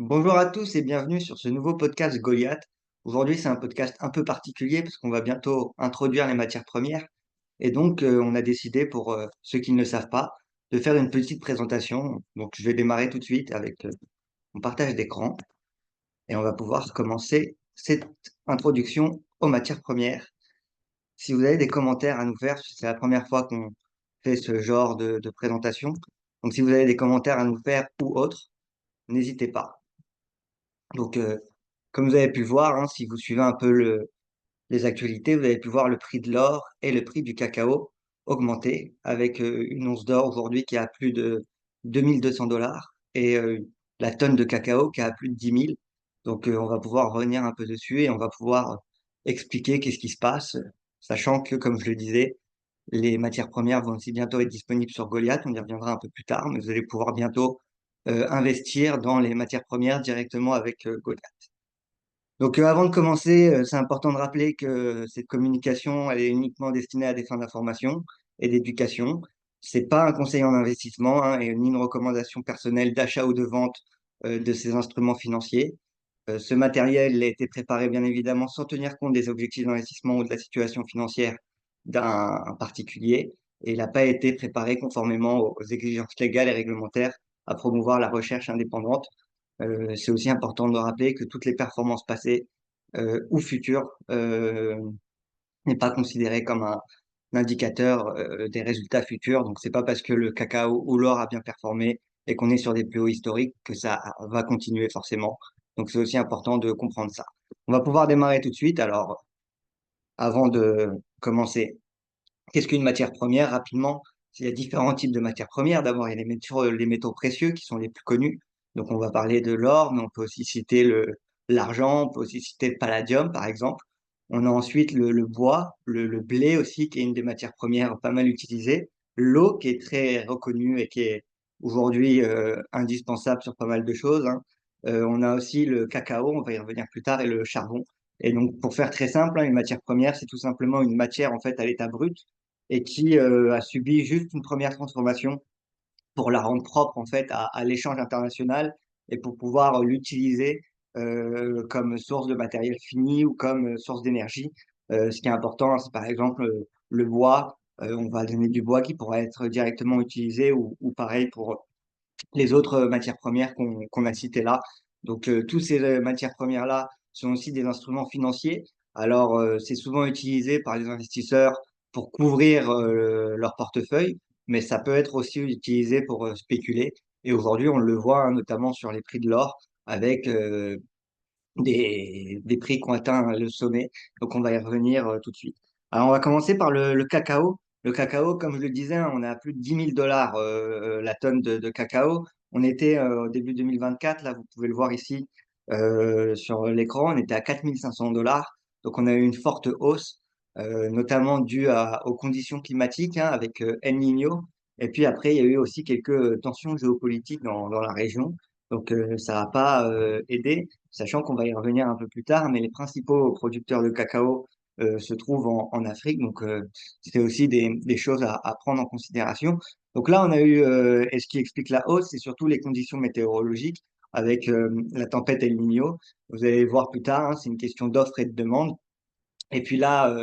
Bonjour à tous et bienvenue sur ce nouveau podcast Goliath. Aujourd'hui, c'est un podcast un peu particulier parce qu'on va bientôt introduire les matières premières. Et donc, on a décidé, pour ceux qui ne le savent pas, de faire une petite présentation. Donc, je vais démarrer tout de suite avec mon partage d'écran et on va pouvoir commencer cette introduction aux matières premières. Si vous avez des commentaires à nous faire, c'est la première fois qu'on fait ce genre de présentation. Donc, si vous avez des commentaires à nous faire ou autres, n'hésitez pas. Donc, comme vous avez pu le voir, hein, si vous suivez un peu les actualités, vous avez pu voir le prix de l'or et le prix du cacao augmenter avec une once d'or aujourd'hui qui est à plus de 2200 $ et la tonne de cacao qui est à plus de 10 000. Donc, on va pouvoir revenir un peu dessus et on va pouvoir expliquer qu'est-ce qui se passe, sachant que, comme je le disais, les matières premières vont aussi bientôt être disponibles sur Goliath. On y reviendra un peu plus tard, mais vous allez pouvoir bientôt investir dans les matières premières directement avec Goliath. Donc, avant de commencer, c'est important de rappeler que cette communication, elle est uniquement destinée à des fins d'information et d'éducation. C'est pas un conseil en investissement, hein, et ni une recommandation personnelle d'achat ou de vente de ces instruments financiers. Ce matériel a été préparé bien évidemment sans tenir compte des objectifs d'investissement ou de la situation financière d'un particulier, et il n'a pas été préparé conformément aux exigences légales et réglementaires à promouvoir la recherche indépendante. C'est aussi important de rappeler que toutes les performances passées ou futures n'est pas considéré comme un indicateur des résultats futurs. Donc, c'est pas parce que le cacao ou l'or a bien performé et qu'on est sur des plus hauts historiques que ça va continuer forcément. Donc, c'est aussi important de comprendre ça. On va pouvoir démarrer tout de suite. Alors, avant de commencer, qu'est-ce qu'une matière première? Rapidement, il y a différents types de matières premières. D'abord, il y a les métaux précieux qui sont les plus connus. Donc, on va parler de l'or, mais on peut aussi citer l'argent, on peut aussi citer le palladium, par exemple. On a ensuite le bois, le blé aussi, qui est une des matières premières pas mal utilisées. L'eau, qui est très reconnue et qui est aujourd'hui indispensable sur pas mal de choses, hein. On a aussi le cacao, on va y revenir plus tard, et le charbon. Et donc, pour faire très simple, hein, une matière première, c'est tout simplement une matière en fait à l'état brut et qui a subi juste une première transformation pour la rendre propre en fait à l'échange international et pour pouvoir l'utiliser comme source de matériel fini ou comme source d'énergie. Ce qui est important, hein, c'est par exemple le bois. On va donner du bois qui pourra être directement utilisé ou pareil pour les autres matières premières qu'on a citées là. Donc, tous ces matières premières-là sont aussi des instruments financiers. Alors, c'est souvent utilisé par les investisseurs pour couvrir leur portefeuille, mais ça peut être aussi utilisé pour spéculer. Et aujourd'hui, on le voit, hein, notamment sur les prix de l'or, avec des prix qui ont atteint le sommet. Donc, on va y revenir tout de suite. Alors, on va commencer par le cacao. Le cacao, comme je le disais, hein, on est à plus de 10 000 $ la tonne de cacao. On était au début 2024, là, vous pouvez le voir ici sur l'écran, on était à 4 500 $. Donc, on a eu une forte hausse, notamment aux conditions climatiques, hein, avec El Niño. Et puis après, il y a eu aussi quelques tensions géopolitiques dans la région. Donc, ça n'a pas aidé, sachant qu'on va y revenir un peu plus tard, mais les principaux producteurs de cacao se trouvent en Afrique. Donc, c'est aussi des choses à prendre en considération. Donc là, on a eu, et ce qui explique la hausse, c'est surtout les conditions météorologiques avec la tempête El Niño. Vous allez voir plus tard, hein, c'est une question d'offre et de demande. Et puis là,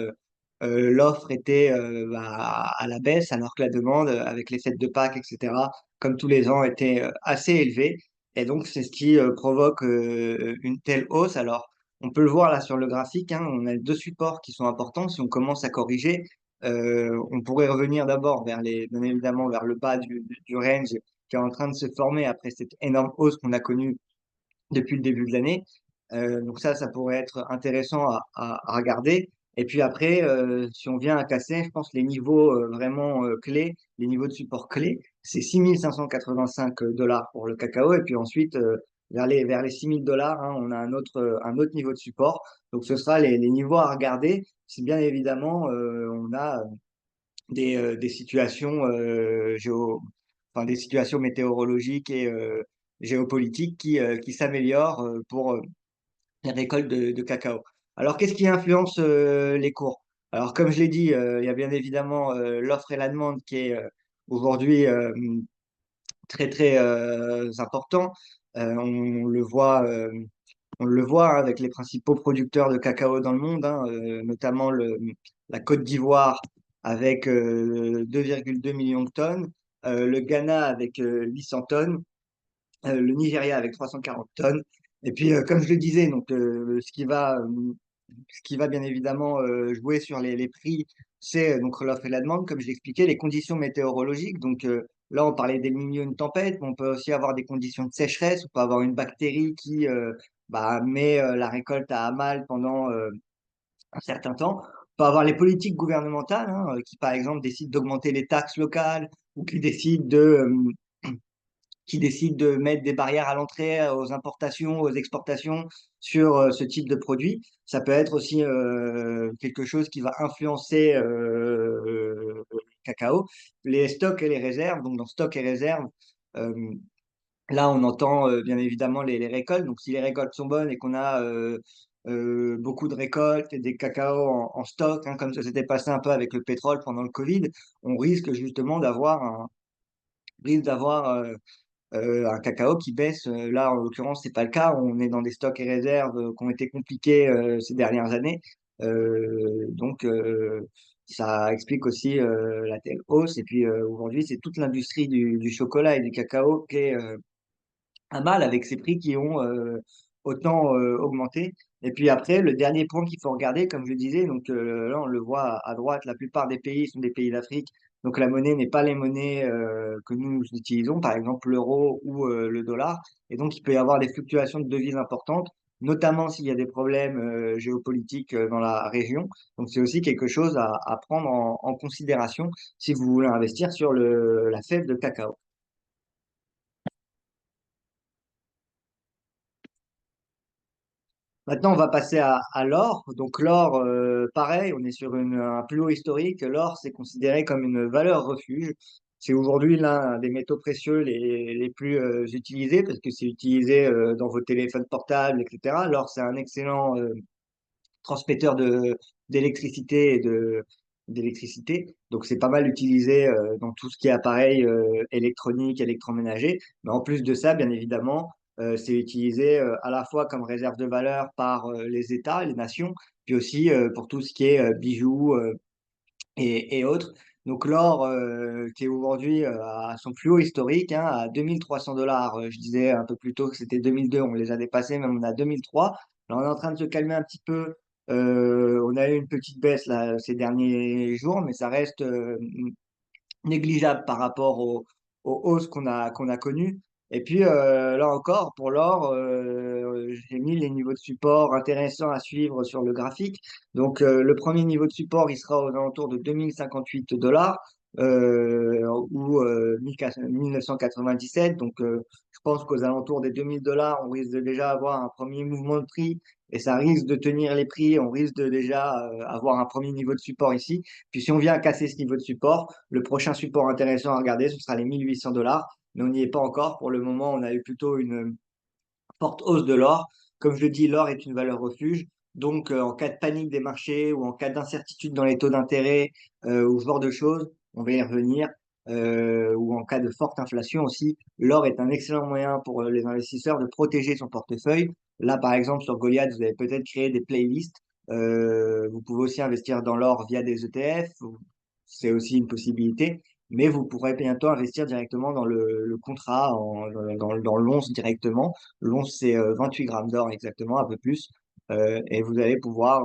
l'offre était à la baisse, alors que la demande, avec les fêtes de Pâques, etc., comme tous les ans, était assez élevée. Et donc, c'est ce qui provoque une telle hausse. Alors, on peut le voir là sur le graphique, hein, on a deux supports qui sont importants. Si on commence à corriger, on pourrait revenir d'abord bien évidemment, vers le bas du range qui est en train de se former après cette énorme hausse qu'on a connue depuis le début de l'année. Donc ça pourrait être intéressant à regarder. Et puis après, si on vient à casser, je pense les niveaux vraiment clés, les niveaux de support clés, c'est 6 585 $ pour le cacao. Et puis ensuite, vers les 6 000 $, hein, on a un autre niveau de support. Donc ce sera les niveaux à regarder. Si bien évidemment, on a des situations enfin des situations météorologiques et géopolitiques qui s'améliorent pour les récoltes de cacao. Alors, qu'est-ce qui influence les cours? Alors, comme je l'ai dit, il y a bien évidemment l'offre et la demande qui est aujourd'hui très très important. On le voit, on le voit hein, avec les principaux producteurs de cacao dans le monde, hein, notamment la Côte d'Ivoire avec 2,2 millions de tonnes, le Ghana avec 800 tonnes, le Nigeria avec 340 tonnes. Et puis, comme je le disais, donc, ce qui va bien évidemment jouer sur les prix, c'est donc l'offre et la demande, comme je l'expliquais, les conditions météorologiques. Donc là, on parlait d'El Niño, une tempête, mais on peut aussi avoir des conditions de sécheresse, on peut avoir une bactérie qui met la récolte à mal pendant un certain temps. On peut avoir les politiques gouvernementales hein, qui, par exemple, décident d'augmenter les taxes locales ou qui décident de mettre des barrières à l'entrée, aux importations, aux exportations sur ce type de produit. Ça peut être aussi quelque chose qui va influencer le cacao. Les stocks et les réserves, donc dans stocks et réserves, euh, là on entend bien évidemment les récoltes. Donc si les récoltes sont bonnes et qu'on a beaucoup de récoltes et des cacaos en stock, hein, comme ça s'était passé un peu avec le pétrole pendant le Covid, on risque justement d'avoir un cacao qui baisse. Là, en l'occurrence, c'est pas le cas. On est dans des stocks et réserves qui ont été compliqués ces dernières années. Donc, ça explique aussi la telle hausse. Et puis, aujourd'hui, c'est toute l'industrie du chocolat et du cacao qui est à mal avec ces prix qui ont autant augmenté. Et puis après, le dernier point qu'il faut regarder, comme je le disais, donc là on le voit à droite, la plupart des pays sont des pays d'Afrique, donc la monnaie n'est pas les monnaies que nous utilisons, par exemple l'euro ou le dollar, et donc il peut y avoir des fluctuations de devises importantes, notamment s'il y a des problèmes géopolitiques dans la région. Donc c'est aussi quelque chose à prendre en considération si vous voulez investir sur la fève de cacao. Maintenant, on va passer à l'or. Donc l'or, pareil, on est sur un plus haut historique. L'or, c'est considéré comme une valeur refuge. C'est aujourd'hui l'un des métaux précieux les plus utilisés parce que c'est utilisé dans vos téléphones portables, etc. L'or, c'est un excellent transmetteur d'électricité d'électricité. Donc c'est pas mal utilisé dans tout ce qui est appareil électronique, électroménager. Mais en plus de ça, bien évidemment, c'est utilisé à la fois comme réserve de valeur par les États, les nations, puis aussi pour tout ce qui est bijoux et autres. Donc l'or qui est aujourd'hui à son plus haut historique, hein, à 2300 $. Je disais un peu plus tôt que c'était 2002, on les a dépassés, même on a 2003. Là, on est en train de se calmer un petit peu. On a eu une petite baisse là, ces derniers jours, mais ça reste négligeable par rapport aux hausses qu'on a connues. Et puis là encore, pour l'or, j'ai mis les niveaux de support intéressants à suivre sur le graphique. Donc le premier niveau de support, il sera aux alentours de 2058 $ ou 1997. Donc je pense qu'aux alentours des 2000 $, on risque de déjà avoir un premier mouvement de prix et ça risque de tenir les prix. On risque de déjà avoir un premier niveau de support ici. Puis si on vient casser ce niveau de support, le prochain support intéressant à regarder, ce sera les 1800 $, mais on n'y est pas encore. Pour le moment, on a eu plutôt une forte hausse de l'or. Comme je le dis, l'or est une valeur refuge. Donc, en cas de panique des marchés ou en cas d'incertitude dans les taux d'intérêt ou ce genre de choses, on va y revenir, ou en cas de forte inflation aussi, l'or est un excellent moyen pour les investisseurs de protéger son portefeuille. Là, par exemple, sur Goliath, vous avez peut-être créé des playlists. Vous pouvez aussi investir dans l'or via des ETF. C'est aussi une possibilité. Mais vous pourrez bientôt investir directement dans le contrat, dans l'once directement. L'once, c'est 28 grammes d'or exactement, un peu plus. Et vous allez pouvoir,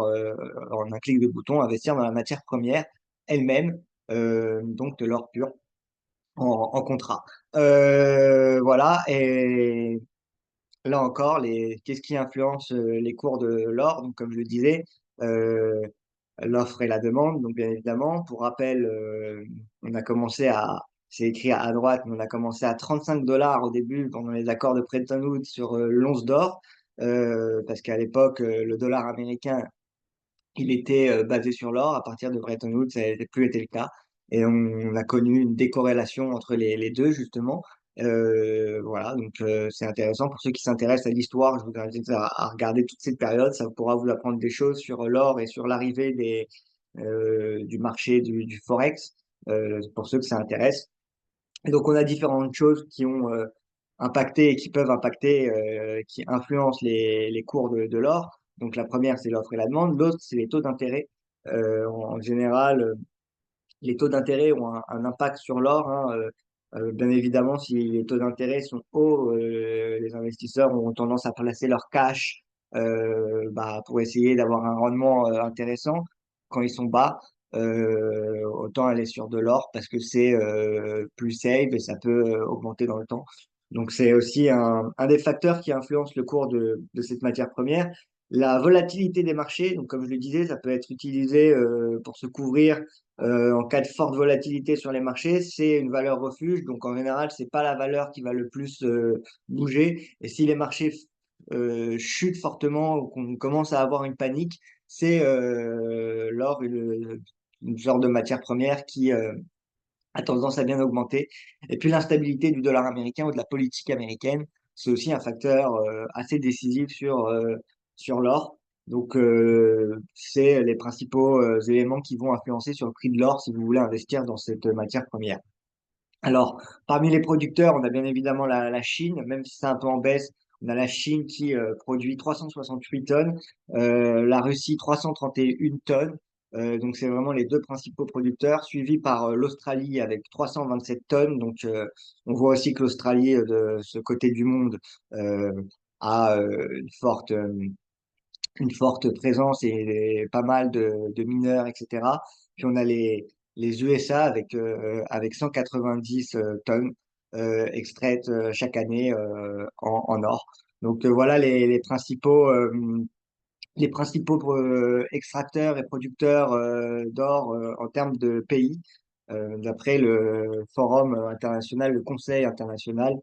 en un clic de bouton, investir dans la matière première elle-même, donc de l'or pur en contrat. Voilà. Et là encore, qu'est-ce qui influence les cours de l'or? Donc, comme je le disais, euh, l'offre et la demande. Donc, bien évidemment, pour rappel, c'est écrit à droite, mais on a commencé à 35 $ au début pendant les accords de Bretton Woods sur l'once d'or, parce qu'à l'époque, le dollar américain il était basé sur l'or. À partir de Bretton Woods, ça n'a plus été le cas. Et on a connu une décorrélation entre les deux, justement. Voilà, donc c'est intéressant. Pour ceux qui s'intéressent à l'histoire, je vous invite à regarder toute cette période. Ça pourra vous apprendre des choses sur l'or et sur l'arrivée du marché du Forex, pour ceux que ça intéresse. Et donc, on a différentes choses qui ont impacter et qui peuvent impacter, qui influencent les cours de l'or. Donc la première, c'est l'offre et la demande. L'autre, c'est les taux d'intérêt. En général, les taux d'intérêt ont un impact sur l'or, hein. Bien évidemment, si les taux d'intérêt sont hauts, les investisseurs ont tendance à placer leur cash pour essayer d'avoir un rendement intéressant. Quand ils sont bas, autant aller sur de l'or parce que c'est plus safe et ça peut augmenter dans le temps. Donc c'est aussi un des facteurs qui influence le cours de cette matière première. La volatilité des marchés, donc comme je le disais, ça peut être utilisé pour se couvrir en cas de forte volatilité sur les marchés, c'est une valeur refuge. Donc en général, c'est pas la valeur qui va le plus bouger. Et si les marchés chutent fortement ou qu'on commence à avoir une panique, c'est l'or, une genre de matière première qui a tendance à bien augmenter. Et puis l'instabilité du dollar américain ou de la politique américaine, c'est aussi un facteur assez décisif sur l'or. Donc, c'est les principaux éléments qui vont influencer sur le prix de l'or si vous voulez investir dans cette matière première. Alors, parmi les producteurs, on a bien évidemment la Chine, même si c'est un peu en baisse. On a la Chine qui produit 368 tonnes, la Russie 331 tonnes. Donc, c'est vraiment les deux principaux producteurs, suivis par l'Australie avec 327 tonnes. Donc, on voit aussi que l'Australie, de ce côté du monde, euh, a une forte présence et pas mal de mineurs, etc. Puis on a les USA avec 190 tonnes extraites chaque année en or. Donc voilà les principaux extracteurs et producteurs d'or en termes de pays, d'après le forum international, le Conseil international,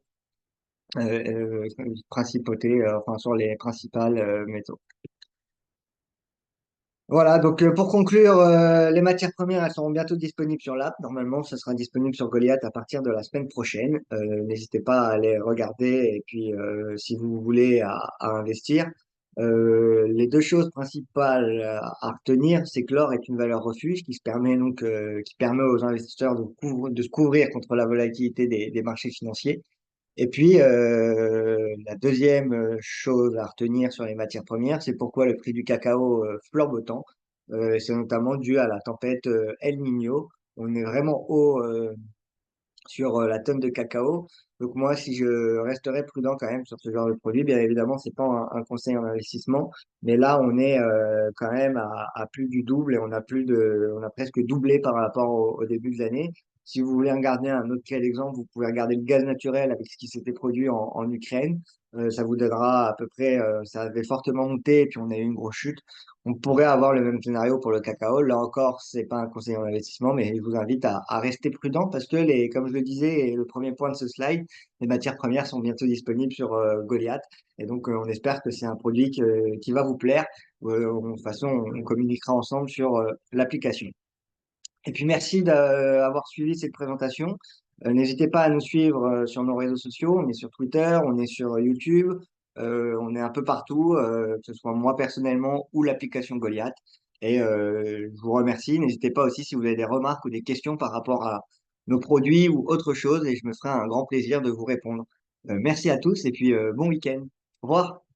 principauté, enfin sur les principales métaux. Voilà, donc pour conclure, les matières premières, elles seront bientôt disponibles sur l'app. Normalement, ça sera disponible sur Goliath à partir de la semaine prochaine. N'hésitez pas à les regarder et puis si vous voulez à investir. Les deux choses principales à retenir, c'est que l'or est une valeur refuge qui se permet donc qui permet aux investisseurs de se couvrir contre la volatilité des marchés financiers. Et puis, la deuxième chose à retenir sur les matières premières, c'est pourquoi le prix du cacao flambe autant. C'est notamment dû à la tempête El Niño. On est vraiment haut sur la tonne de cacao. Donc moi, si je resterais prudent quand même sur ce genre de produit, bien évidemment, c'est pas un conseil en investissement, mais là, on est quand même à plus du double et on a presque doublé par rapport au début de l'année. Si vous voulez regarder un autre cas d'exemple, vous pouvez regarder le gaz naturel avec ce qui s'était produit en Ukraine. Ça vous donnera à peu près, ça avait fortement monté et puis on a eu une grosse chute. On pourrait avoir le même scénario pour le cacao. Là encore, c'est pas un conseil en investissement, mais je vous invite à rester prudent parce que comme je le disais, et le premier point de ce slide, les matières premières sont bientôt disponibles sur Goliath. Et donc, on espère que c'est un produit qui va vous plaire. De toute façon, on communiquera ensemble sur l'application. Et puis, merci d'avoir suivi cette présentation. N'hésitez pas à nous suivre sur nos réseaux sociaux. On est sur Twitter, on est sur YouTube, on est un peu partout, que ce soit moi personnellement ou l'application Goliath. Et je vous remercie. N'hésitez pas aussi si vous avez des remarques ou des questions par rapport à nos produits ou autre chose, et je me ferai un grand plaisir de vous répondre. Merci à tous et puis bon week-end. Au revoir.